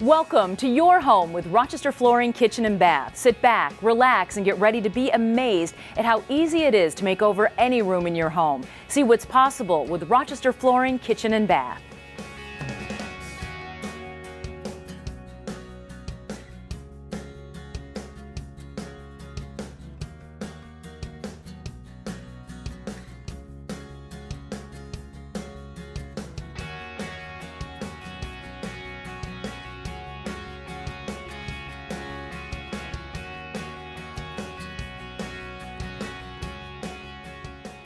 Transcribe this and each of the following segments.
Welcome to your home with Rochester Flooring Kitchen and Bath. Sit back, relax, and get ready to be amazed at how easy it is to make over any room in your home. See what's possible with Rochester Flooring Kitchen and Bath.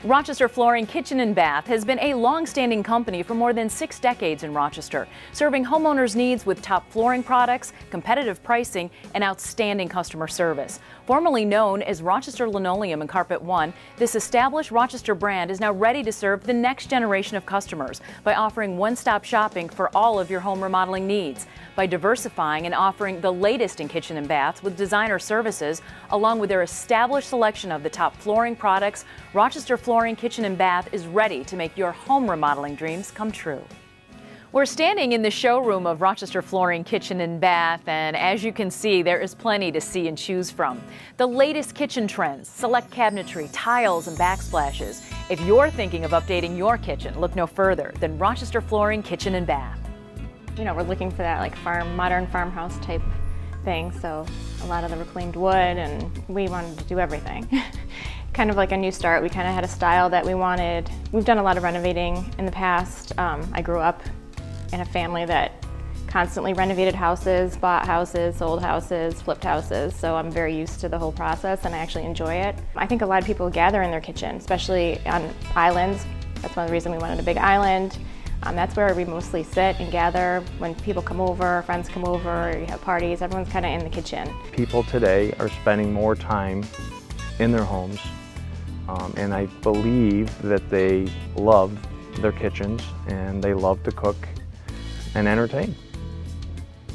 Rochester Flooring Kitchen and Bath has been a long-standing company for more than 6 decades in Rochester, serving homeowners' needs with top flooring products, competitive pricing, and outstanding customer service. Formerly known as Rochester Linoleum and Carpet One, this established Rochester brand is now ready to serve the next generation of customers by offering one-stop shopping for all of your home remodeling needs. By diversifying and offering the latest in kitchen and baths with designer services, along with their established selection of the top flooring products, Rochester Flooring Kitchen and Bath is ready to make your home remodeling dreams come true. We're standing in the showroom of Rochester Flooring Kitchen and Bath, and as you can see, there is plenty to see and choose from. The latest kitchen trends, select cabinetry, tiles, and backsplashes. If you're thinking of updating your kitchen, look no further than Rochester Flooring Kitchen and Bath. You know, we're looking for that like modern farmhouse type thing, so a lot of the reclaimed wood, and we wanted to do everything. Kind of like a new start. We kind of had a style that we wanted. We've done a lot of renovating in the past. I grew up in a family that constantly renovated houses, bought houses, sold houses, flipped houses, so I'm very used to the whole process and I actually enjoy it. I think a lot of people gather in their kitchen, especially on islands. That's one of the reasons we wanted a big island. That's where we mostly sit and gather when people come over, friends come over, you have parties, everyone's kind of in the kitchen. People today are spending more time in their homes, and I believe that they love their kitchens and they love to cook and entertain.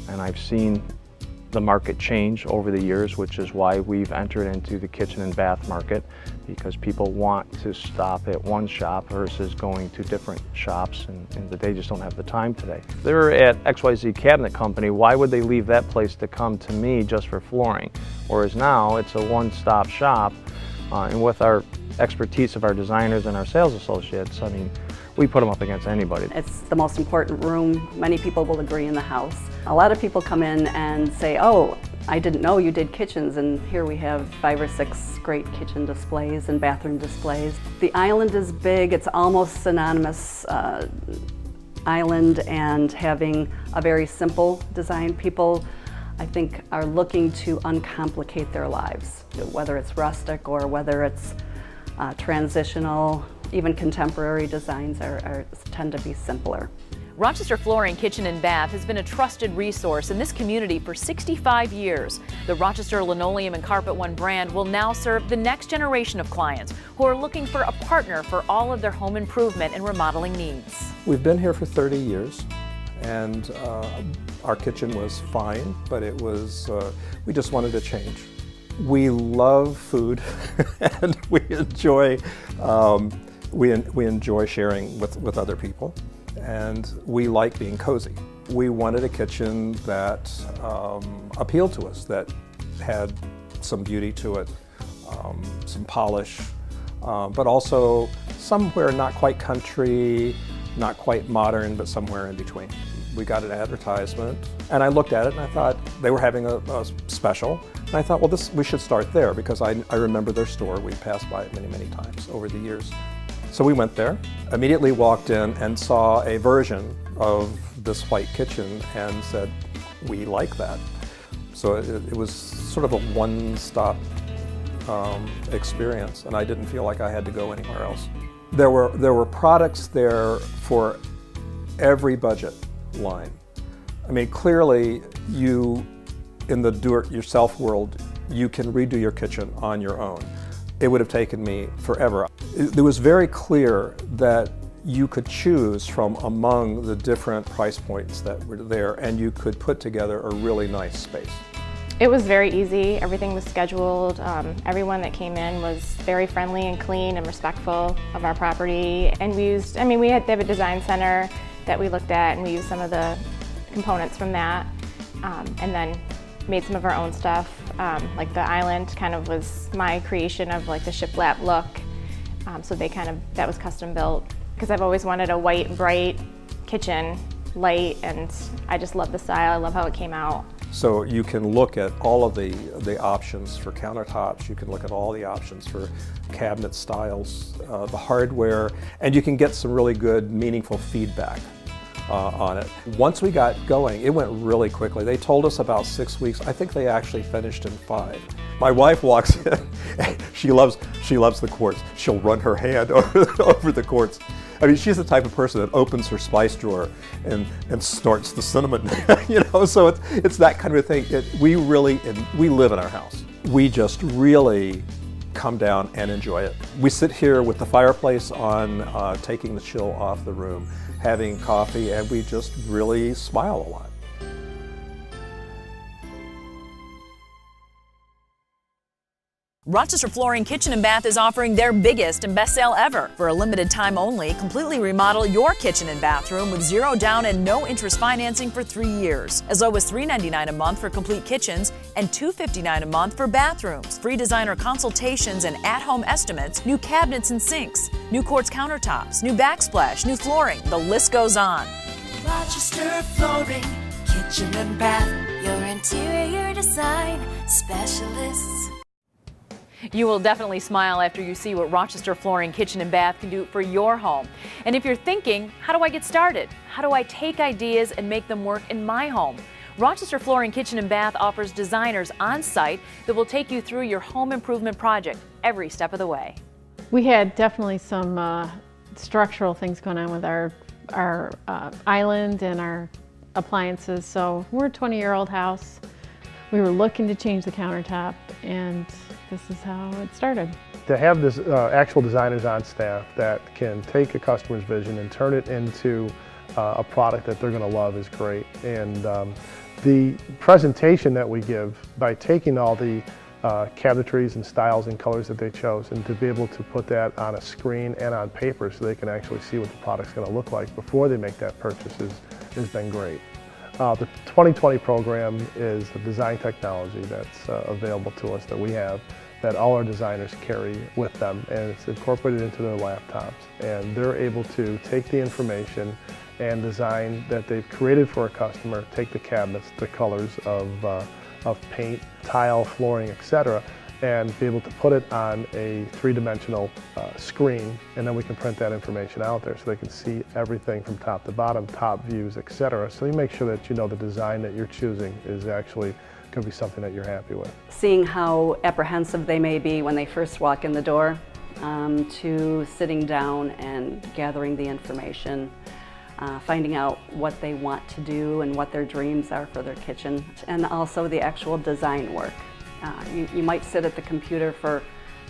And I've seen the market change over the years, which is why we've entered into the kitchen and bath market, because people want to stop at one shop versus going to different shops, and they just don't have the time today. They're at XYZ Cabinet Company, why would they leave that place to come to me just for flooring? Whereas now it's a one-stop shop, and with our expertise of our designers and our sales associates, I mean, we put them up against anybody. It's the most important room, many people will agree, in the house. A lot of people come in and say, oh, I didn't know you did kitchens, and here we have 5 or 6 great kitchen displays and bathroom displays. The island is big, it's almost synonymous island and having a very simple design. People, I think, are looking to uncomplicate their lives, whether it's rustic or whether it's transitional. Even contemporary designs tend to be simpler. Rochester Flooring Kitchen and Bath has been a trusted resource in this community for 65 years. The Rochester Linoleum and Carpet One brand will now serve the next generation of clients who are looking for a partner for all of their home improvement and remodeling needs. We've been here for 30 years, and our kitchen was fine, but it was, we just wanted to change. We love food and we enjoy sharing with other people, and we like being cozy. We wanted a kitchen that appealed to us, that had some beauty to it, some polish, but also somewhere not quite country, not quite modern, but somewhere in between. We got an advertisement, and I looked at it and I thought they were having a special. And I thought, well, we should start there, because I remember their store. We passed by it many, many times over the years. So we went there, immediately walked in and saw a version of this white kitchen and said, we like that. So it was sort of a one-stop experience, and I didn't feel like I had to go anywhere else. There were products there for every budget line. I mean, clearly in the do-it-yourself world, you can redo your kitchen on your own. It would have taken me forever. It was very clear that you could choose from among the different price points that were there, and you could put together a really nice space. It was very easy. Everything was scheduled. Everyone that came in was very friendly and clean and respectful of our property. And we have a design center that we looked at, and we used some of the components from that. and then made some of our own stuff. Like the island kind of was my creation of like the shiplap look. So that was custom built because I've always wanted a white, bright kitchen, light, and I just love the style. I love how it came out. So you can look at all of the options for countertops, you can look at all the options for cabinet styles, the hardware, and you can get some really good, meaningful feedback on it. Once we got going, it went really quickly. They told us about 6 weeks. I think they actually finished in 5. My wife walks in, she loves the quartz. She'll run her hand over the quartz. I mean, she's the type of person that opens her spice drawer and snorts the cinnamon, so it's that kind of a thing. We live in our house. We just really come down and enjoy it. We sit here with the fireplace on, taking the chill off the room, having coffee, and we just really smile a lot. Rochester Flooring Kitchen and Bath is offering their biggest and best sale ever. For a limited time only, completely remodel your kitchen and bathroom with 0 down and no interest financing for 3 years. As low as $399 a month for complete kitchens and $259 a month for bathrooms. Free designer consultations and at-home estimates, new cabinets and sinks, new quartz countertops, new backsplash, new flooring. The list goes on. Rochester Flooring Kitchen and Bath, your interior design specialists. You will definitely smile after you see what Rochester Flooring Kitchen and Bath can do for your home. And if you're thinking, how do I get started? How do I take ideas and make them work in my home? Rochester Flooring Kitchen and Bath offers designers on site that will take you through your home improvement project every step of the way. We had definitely some structural things going on with our island and our appliances. So we're a 20-year-old house. We were looking to change the countertop, and this is how it started. To have this actual designers on staff that can take a customer's vision and turn it into a product that they're going to love is great. And the presentation that we give by taking all the cabinetries and styles and colors that they chose, and to be able to put that on a screen and on paper so they can actually see what the product's going to look like before they make that purchase has been great. The 2020 program is a design technology that's available to us that we have, that all our designers carry with them, and it's incorporated into their laptops. And they're able to take the information and design that they've created for a customer, take the cabinets, the colors of paint, tile, flooring, etc., and be able to put it on a 3-dimensional screen, and then we can print that information out there so they can see everything from top to bottom, top views, etc. So you make sure that you know the design that you're choosing is actually going to be something that you're happy with. Seeing how apprehensive they may be when they first walk in the door, to sitting down and gathering the information, finding out what they want to do and what their dreams are for their kitchen, and also the actual design work. You might sit at the computer for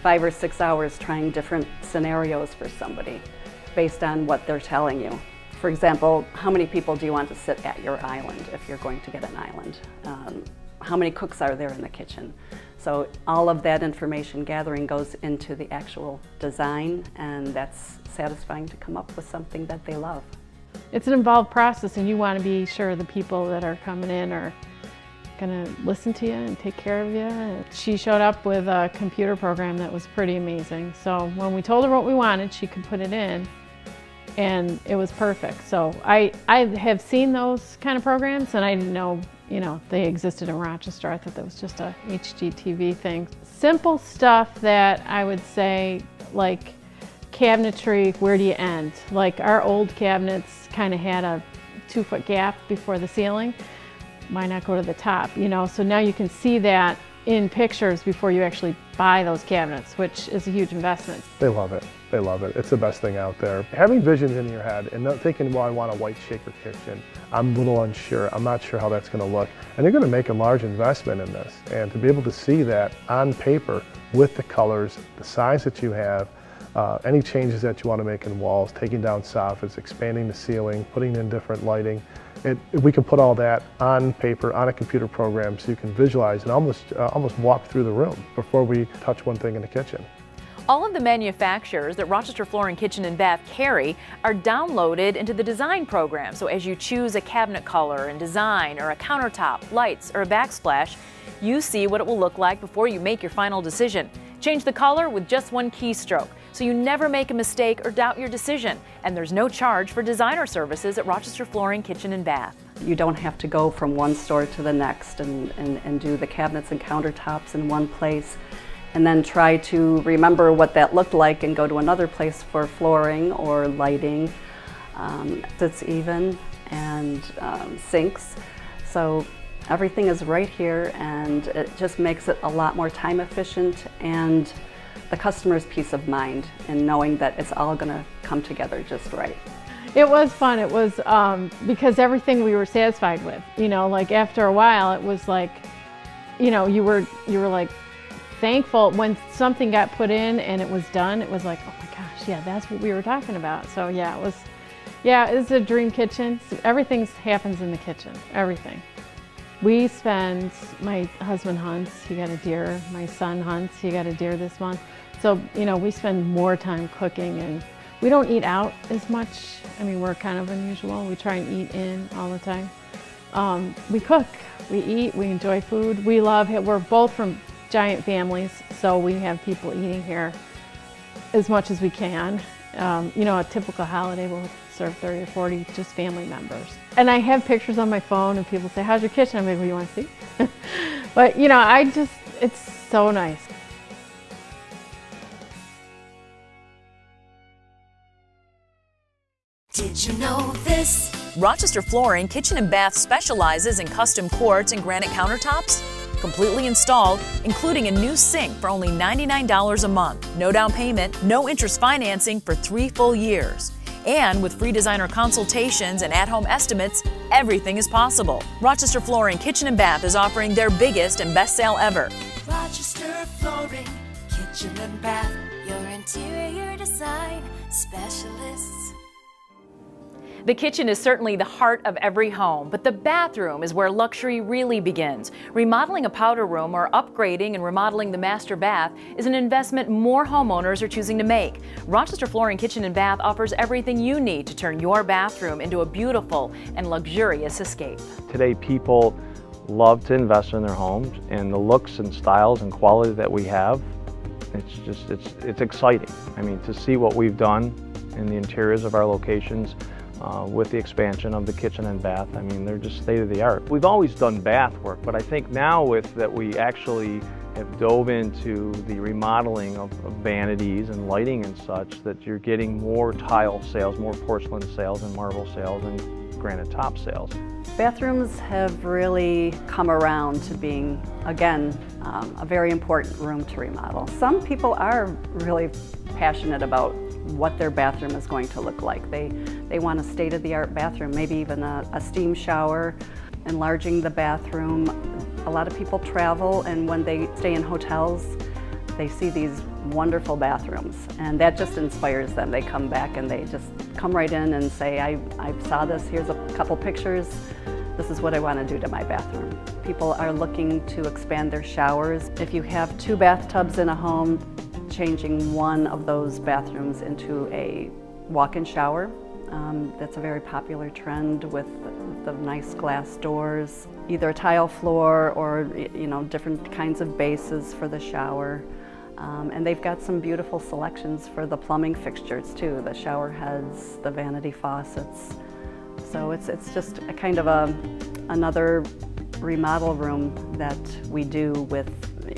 5 or 6 hours trying different scenarios for somebody based on what they're telling you. For example, how many people do you want to sit at your island if you're going to get an island? How many cooks are there in the kitchen? So all of that information gathering goes into the actual design, and that's satisfying to come up with something that they love. It's an involved process, and you want to be sure the people that are coming in are going to listen to you and take care of you. She showed up with a computer program that was pretty amazing. So when we told her what we wanted, she could put it in, and it was perfect. So I have seen those kind of programs, and I didn't know, they existed in Rochester. I thought that was just a HGTV thing. Simple stuff that I would say, like cabinetry, where do you end? Like our old cabinets kind of had a 2-foot gap before the ceiling. Why not go to the top, So now you can see that in pictures before you actually buy those cabinets, which is a huge investment. They love it. They love it. It's the best thing out there. Having visions in your head and not thinking, well, I want a white shaker kitchen. I'm a little unsure. I'm not sure how that's going to look. And you're going to make a large investment in this. And to be able to see that on paper with the colors, the size that you have, any changes that you want to make in walls, taking down soffits, expanding the ceiling, putting in different lighting. We can put all that on paper, on a computer program, so you can visualize and almost walk through the room before we touch one thing in the kitchen. All of the manufacturers that Rochester Flooring Kitchen and Bath carry are downloaded into the design program. So as you choose a cabinet color and design, or a countertop, lights, or a backsplash, you see what it will look like before you make your final decision. Change the color with just one keystroke, so you never make a mistake or doubt your decision. And there's no charge for designer services at Rochester Flooring Kitchen and Bath. You don't have to go from one store to the next and do the cabinets and countertops in one place and then try to remember what that looked like and go to another place for flooring or lighting, sits even, and sinks. So everything is right here, and it just makes it a lot more time efficient and the customer's peace of mind in knowing that it's all going to come together just right. It was fun. It was because everything we were satisfied with. You know, like after a while, it was like, you know, you were like thankful when something got put in and it was done. It was like, oh my gosh, yeah, that's what we were talking about. So yeah, it's a dream kitchen. So everything happens in the kitchen. Everything. We spend, my husband hunts, he got a deer. My son hunts, he got a deer this month. So, you know, we spend more time cooking, and we don't eat out as much. I mean, we're kind of unusual. We try and eat in all the time. We cook, we eat, we enjoy food. We love it. We're both from giant families, so we have people eating here as much as we can. You know, a typical holiday we'll serve 30 or 40 just family members. And I have pictures on my phone, and people say, how's your kitchen? I'm like, well, you want to see? But, you know, it's so nice. Did you know this? Rochester Flooring Kitchen and Bath specializes in custom quartz and granite countertops, completely installed, including a new sink for only $99 a month. No down payment, no interest financing for 3 full years. And with free designer consultations and at-home estimates, everything is possible. Rochester Flooring Kitchen and Bath is offering their biggest and best sale ever. Rochester Flooring Kitchen and Bath, your interior design specialists. The kitchen is certainly the heart of every home, but the bathroom is where luxury really begins. Remodeling a powder room or upgrading and remodeling the master bath is an investment more homeowners are choosing to make. Rochester Flooring Kitchen and Bath offers everything you need to turn your bathroom into a beautiful and luxurious escape. Today, people love to invest in their homes, and the looks and styles and quality that we have, it's exciting. I mean, to see what we've done in the interiors of our locations, with the expansion of the kitchen and bath. I mean, they're just state-of-the-art. We've always done bath work, but I think now with that we actually have dove into the remodeling of vanities and lighting and such, that you're getting more tile sales, more porcelain sales and marble sales and granite top sales. Bathrooms have really come around to being, again, a very important room to remodel. Some people are really passionate about what their bathroom is going to look like. They want a state-of-the-art bathroom, maybe even a steam shower, enlarging the bathroom. A lot of people travel, and when they stay in hotels, they see these wonderful bathrooms, and that just inspires them. They come back and they just come right in and say, I saw this, here's a couple pictures, this is what I want to do to my bathroom. People are looking to expand their showers. If you have 2 bathtubs in a home, changing one of those bathrooms into a walk-in shower. That's a very popular trend with the nice glass doors, either a tile floor or, you know, different kinds of bases for the shower. And they've got some beautiful selections for the plumbing fixtures too, the shower heads, the vanity faucets. So it's just a kind of another remodel room that we do with,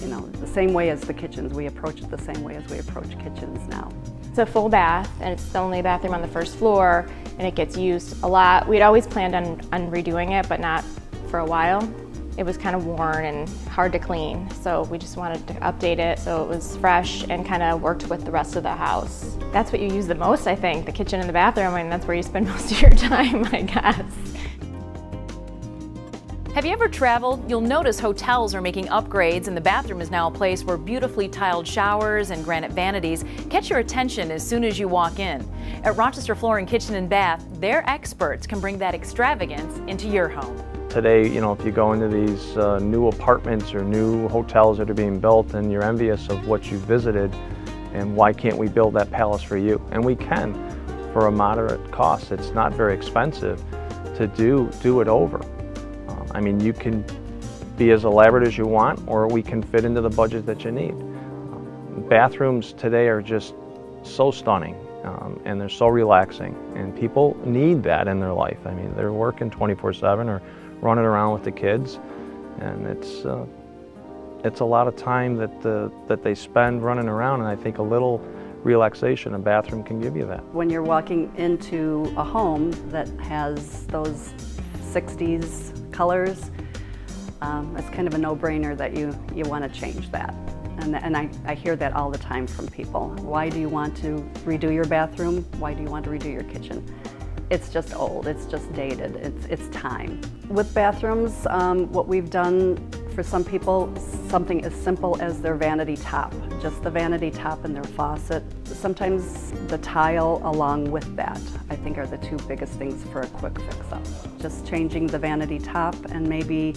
you know, the same way as the kitchens. We approach it the same way as we approach kitchens now. It's a full bath, and it's the only bathroom on the first floor, and it gets used a lot. We'd always planned on redoing it, but not for a while. It was kind of worn and hard to clean, so we just wanted to update it so it was fresh and kind of worked with the rest of the house. That's what you use the most, I think, the kitchen and the bathroom, and that's where you spend most of your time, I guess. Have you ever traveled? You'll notice hotels are making upgrades, and the bathroom is now a place where beautifully tiled showers and granite vanities catch your attention as soon as you walk in. At Rochester Flooring Kitchen and Bath, their experts can bring that extravagance into your home. Today, you know, if you go into these new apartments or new hotels that are being built and you're envious of what you visited, And why can't we build that palace for you? And we can for a moderate cost. It's not very expensive to do it over. I mean, you can be as elaborate as you want, or we can fit into the budget that you need. Bathrooms today are just so stunning, and they're so relaxing, and people need that in their life. I mean, they're working 24/7 or running around with the kids, and it's a lot of time that they spend running around, and I think a little relaxation, a bathroom can give you that. When you're walking into a home that has those 60s colors, it's kind of a no-brainer that you want to change that. And I hear that all the time from people. Why do you want to redo your bathroom? Why do you want to redo your kitchen? It's just old, it's just dated, it's time. With bathrooms, what we've done for some people, something as simple as their vanity top, just the vanity top and their faucet. Sometimes the tile along with that, I think, are the two biggest things for a quick fix-up. Just changing the vanity top and maybe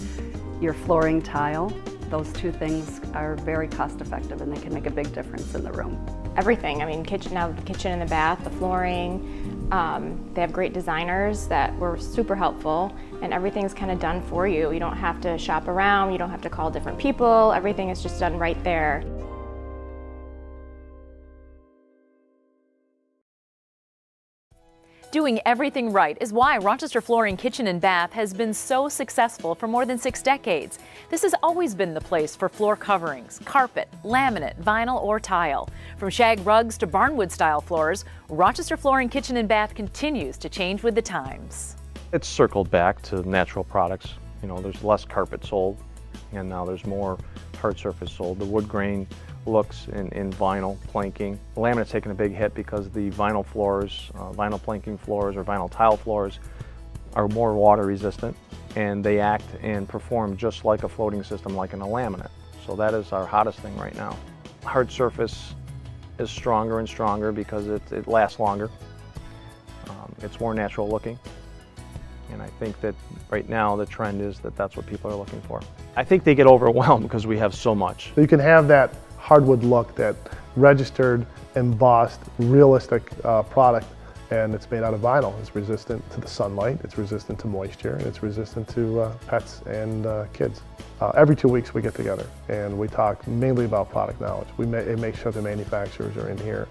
your flooring tile. Those two things are very cost effective and they can make a big difference in the room. Everything, I mean, now the kitchen and the bath, the flooring, they have great designers that were super helpful, and everything's kind of done for you. You don't have to shop around, you don't have to call different people, everything is just done right there. Doing everything right is why Rochester Flooring Kitchen and Bath has been so successful for more than 6 decades. This has always been the place for floor coverings, carpet, laminate, vinyl, or tile. From shag rugs to barnwood style floors, Rochester Flooring Kitchen and Bath continues to change with the times. It's circled back to natural products. You know, there's less carpet sold, and now there's more hard surface sold. The wood grain looks in vinyl planking. The laminate's taken a big hit because the vinyl floors, vinyl planking floors or vinyl tile floors are more water resistant, and they act and perform just like a floating system like in a laminate. So that is our hottest thing right now. Hard surface is stronger and stronger because it lasts longer. It's more natural looking. And I think that right now the trend is that that's what people are looking for. I think they get overwhelmed because we have so much. You can have that hardwood look, that registered, embossed, realistic product, and it's made out of vinyl. It's resistant to the sunlight, it's resistant to moisture, and it's resistant to pets and kids. Every 2 weeks we get together and we talk mainly about product knowledge. We make sure the manufacturers are in here.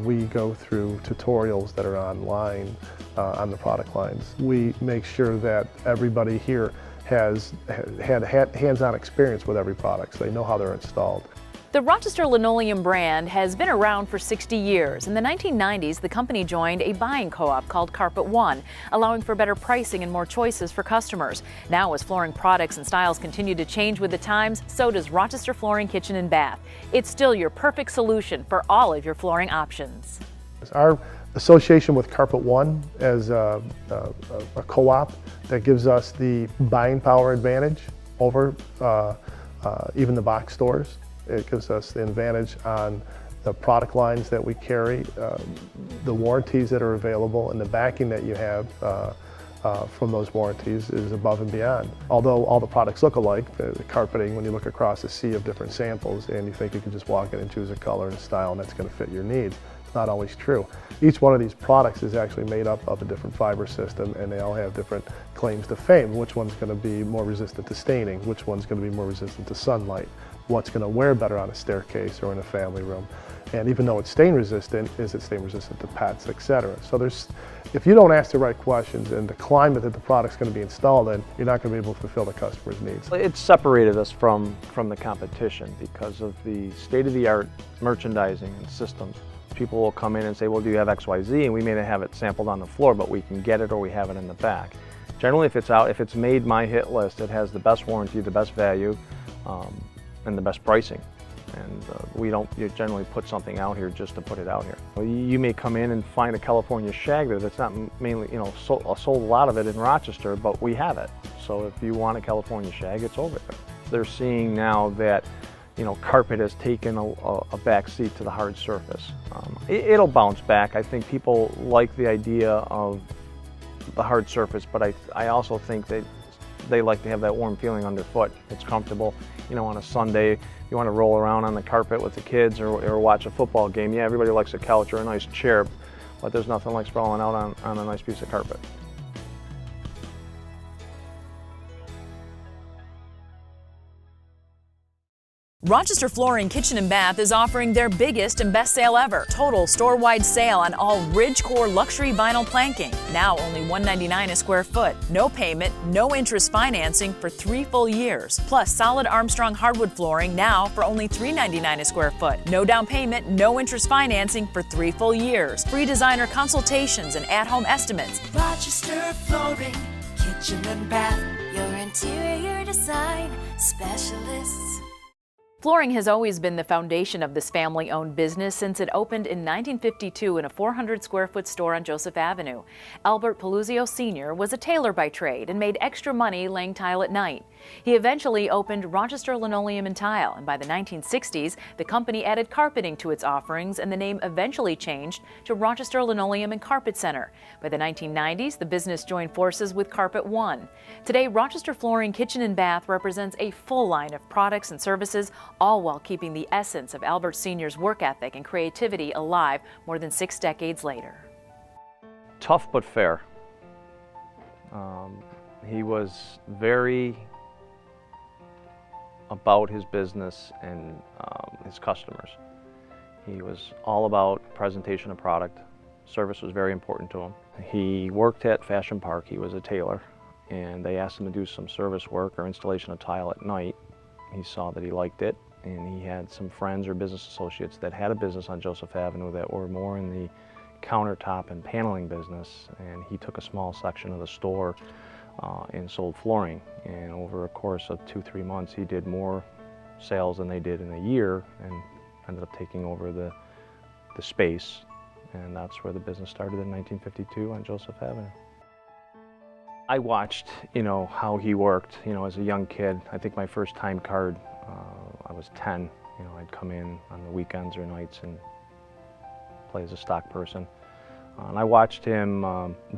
We go through tutorials that are online on the product lines. We make sure that everybody here has had hands-on experience with every product, so they know how they're installed. The Rochester linoleum brand has been around for 60 years. In the 1990s, the company joined a buying co-op called Carpet One, allowing for better pricing and more choices for customers. Now, as flooring products and styles continue to change with the times, so does Rochester Flooring Kitchen and Bath. It's still your perfect solution for all of your flooring options. Our association with Carpet One as a co-op that gives us the buying power advantage over even the box stores. It gives us the advantage on the product lines that we carry, the warranties that are available, and the backing that you have from those warranties is above and beyond. Although all the products look alike, the carpeting, when you look across a sea of different samples and you think you can just walk in and choose a color and a style and that's going to fit your needs, it's not always true. Each one of these products is actually made up of a different fiber system, and they all have different claims to fame. Which one's going to be more resistant to staining? Which one's going to be more resistant to sunlight? What's going to wear better on a staircase or in a family room? And even though it's stain resistant, is it stain resistant to pets, etc.? So if you don't ask the right questions and the climate that the product's going to be installed in, you're not going to be able to fulfill the customer's needs. It's separated us from the competition because of the state-of-the-art merchandising and systems. People will come in and say, well, do you have XYZ? And we may not have it sampled on the floor, but we can get it or we have it in the back. Generally, if it's made my hit list, it has the best warranty, the best value, and the best pricing. And we don't generally put something out here just to put it out here. You may come in and find a California shag there that's not mainly, sold a lot of it in Rochester, but we have it. So if you want a California shag, it's over there. They're seeing now that carpet has taken a back seat to the hard surface. It'll bounce back. I think people like the idea of the hard surface, but I also think that they like to have that warm feeling underfoot. It's comfortable. You know, on a Sunday, you want to roll around on the carpet with the kids or watch a football game. Yeah, everybody likes a couch or a nice chair, but there's nothing like sprawling out on a nice piece of carpet. Rochester Flooring Kitchen and Bath is offering their biggest and best sale ever. Total store-wide sale on all Ridge Core luxury vinyl planking. Now only $199 a square foot. No payment, no interest financing for 3 full years. Plus solid Armstrong hardwood flooring now for only $399 a square foot. No down payment, no interest financing for 3 full years. Free designer consultations and at-home estimates. Rochester Flooring, Kitchen and Bath, your interior design specialists. Flooring has always been the foundation of this family-owned business since it opened in 1952 in a 400-square-foot store on Joseph Avenue. Albert Peluzio Sr. was a tailor by trade and made extra money laying tile at night. He eventually opened Rochester Linoleum and Tile, and by the 1960s, the company added carpeting to its offerings, and the name eventually changed to Rochester Linoleum and Carpet Center. By the 1990s, the business joined forces with Carpet One. Today, Rochester Flooring Kitchen and Bath represents a full line of products and services, all while keeping the essence of Albert Sr.'s work ethic and creativity alive more than 6 decades later. Tough but fair. He was very about his business and his customers. He was all about presentation of product. Service was very important to him. He worked at Fashion Park. He was a tailor, and they asked him to do some service work or installation of tile at night. He saw that he liked it, and he had some friends or business associates that had a business on Joseph Avenue that were more in the countertop and paneling business, and he took a small section of the store and sold flooring. And over a course of 2-3 months, he did more sales than they did in a year and ended up taking over the space. And that's where the business started in 1952 on Joseph Avenue. I watched, how he worked, as a young kid. I think my first time card, I was 10. I'd come in on the weekends or nights and play as a stock person. And I watched him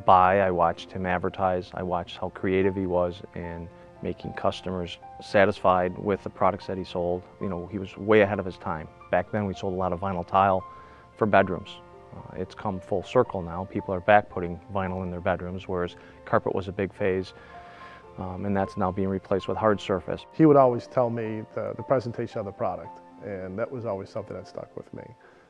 buy, I watched him advertise, I watched how creative he was in making customers satisfied with the products that he sold. He was way ahead of his time. Back then we sold a lot of vinyl tile for bedrooms. It's come full circle now. People are back putting vinyl in their bedrooms, whereas carpet was a big phase, and that's now being replaced with hard surface. He would always tell me the presentation of the product, and that was always something that stuck with me.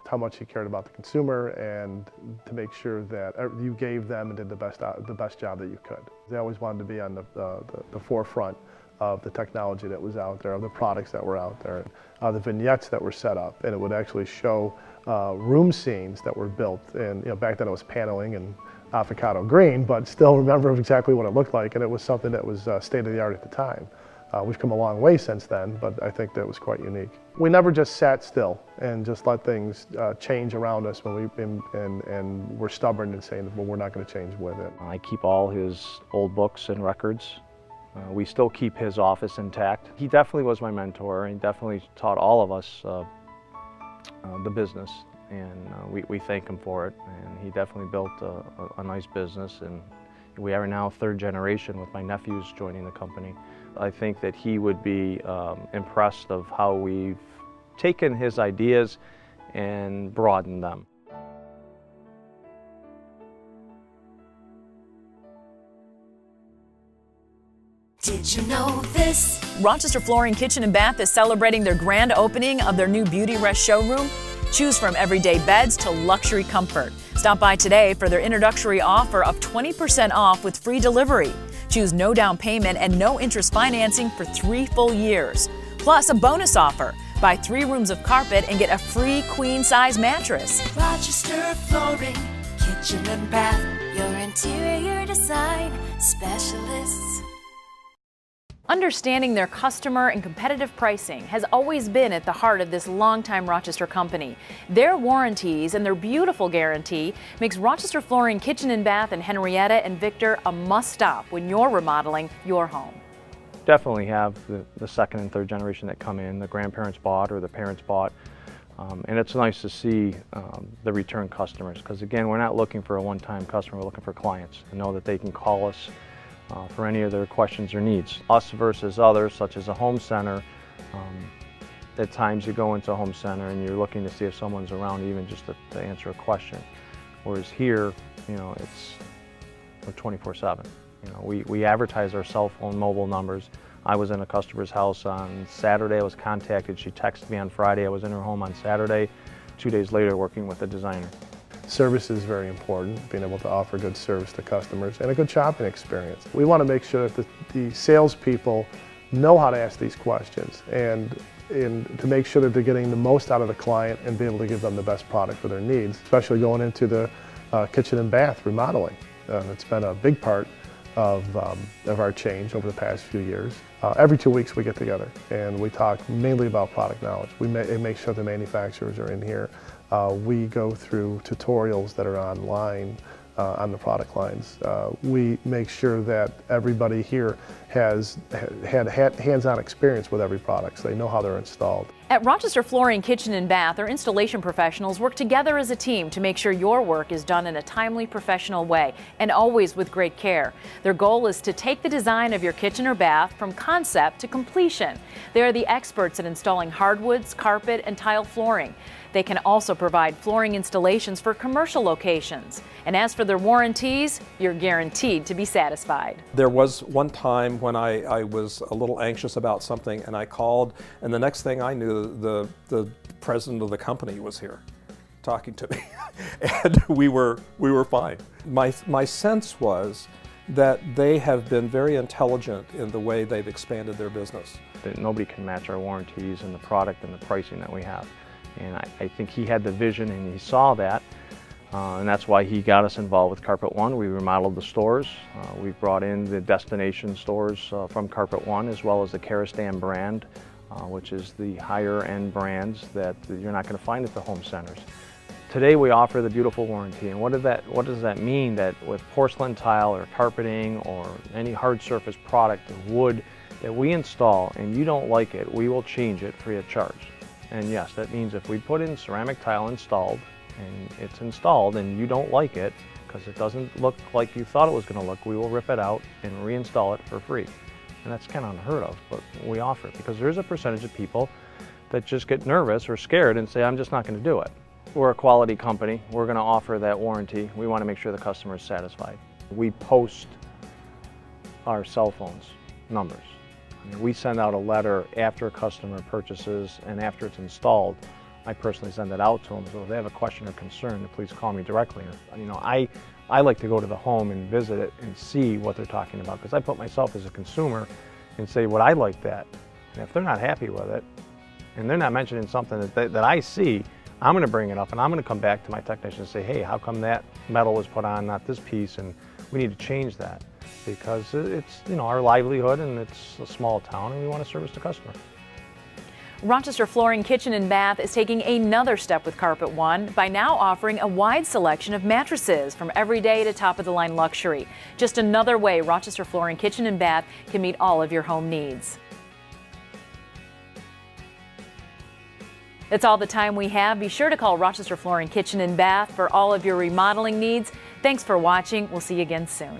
How much he cared about the consumer and to make sure that you gave them and did the best job that you could. They always wanted to be on the forefront of the technology that was out there, of the products that were out there, the vignettes that were set up, and it would actually show room scenes that were built. And back then it was paneling and avocado green, but still remember exactly what it looked like, and it was something that was state of the art at the time. We've come a long way since then, but I think that was quite unique. We never just sat still and just let things change around us when and we're stubborn and saying, well, we're not going to change with it. I keep all his old books and records. We still keep his office intact. He definitely was my mentor, and he definitely taught all of us the business, and we thank him for it. And he definitely built a nice business, and we are now 3rd generation with my nephews joining the company. I think that he would be impressed of how we've taken his ideas and broadened them. Did you know this? Rochester Flooring Kitchen and Bath is celebrating their grand opening of their new Beauty Rest showroom. Choose from everyday beds to luxury comfort. Stop by today for their introductory offer of 20% off with free delivery. Choose no down payment and no interest financing for 3 full years. Plus a bonus offer. Buy 3 rooms of carpet and get a free queen-size mattress. Rochester Flooring, Kitchen and Bath, your interior design specialists. Understanding their customer and competitive pricing has always been at the heart of this longtime Rochester company. Their warranties and their beautiful guarantee makes Rochester Flooring Kitchen and Bath and Henrietta and Victor a must-stop when you're remodeling your home. Definitely have the 2nd and 3rd generation that come in, the grandparents bought or the parents bought. And it's nice to see the return customers, because again, we're not looking for a one-time customer, we're looking for clients to know that they can call us for any of their questions or needs. Us versus others, such as a home center, at times you go into a home center and you're looking to see if someone's around even just to answer a question. Whereas here, we're 24/7. We advertise our cell phone mobile numbers. I was in a customer's house on Saturday, I was contacted, she texted me on Friday, I was in her home on Saturday, 2 days later working with a designer. Service is very important, being able to offer good service to customers and a good shopping experience. We want to make sure that the salespeople know how to ask these questions and to make sure that they're getting the most out of the client and be able to give them the best product for their needs, especially going into the kitchen and bath remodeling. It's been a big part of our change over the past few years. Every 2 weeks we get together and we talk mainly about product knowledge. We make sure the manufacturers are in here. We go through tutorials that are online on the product lines. We make sure that everybody here has had hands-on experience with every product, so they know how they're installed. At Rochester Flooring Kitchen and Bath, our installation professionals work together as a team to make sure your work is done in a timely, professional way and always with great care. Their goal is to take the design of your kitchen or bath from concept to completion. They are the experts at installing hardwoods, carpet, and tile flooring. They can also provide flooring installations for commercial locations. And as for their warranties, you're guaranteed to be satisfied. There was one time when I was a little anxious about something and I called, and the next thing I knew, the president of the company was here talking to me and we were fine. My sense was that they have been very intelligent in the way they've expanded their business. That nobody can match our warranties and the product and the pricing that we have. And I think he had the vision and he saw that, and that's why he got us involved with Carpet One. We remodeled the stores. We brought in the destination stores from Carpet One, as well as the Karastan brand, which is the higher end brands that you're not going to find at the home centers. Today we offer the beautiful warranty, and what does that mean? That with porcelain tile or carpeting or any hard surface product of wood that we install and you don't like it, we will change it free of charge. And yes, that means if we put in ceramic tile installed and it's installed and you don't like it because it doesn't look like you thought it was going to look, we will rip it out and reinstall it for free. And that's kind of unheard of, but we offer it because there's a percentage of people that just get nervous or scared and say, I'm just not going to do it. We're a quality company. We're going to offer that warranty. We want to make sure the customer is satisfied. We post our cell phones numbers. We send out a letter after a customer purchases and after it's installed. I personally send it out to them, so if they have a question or concern, please call me directly. I like to go to the home and visit it and see what they're talking about, because I put myself as a consumer and say, would I like that? And if they're not happy with it, and they're not mentioning something that I see, I'm going to bring it up and I'm going to come back to my technician and say, hey, how come that metal was put on, not this piece, and we need to change that. Because it's our livelihood and it's a small town and we want to service the customer. Rochester Flooring Kitchen and Bath is taking another step with Carpet One by now offering a wide selection of mattresses from everyday to top-of-the-line luxury. Just another way Rochester Flooring Kitchen and Bath can meet all of your home needs. That's all the time we have. Be sure to call Rochester Flooring Kitchen and Bath for all of your remodeling needs. Thanks for watching. We'll see you again soon.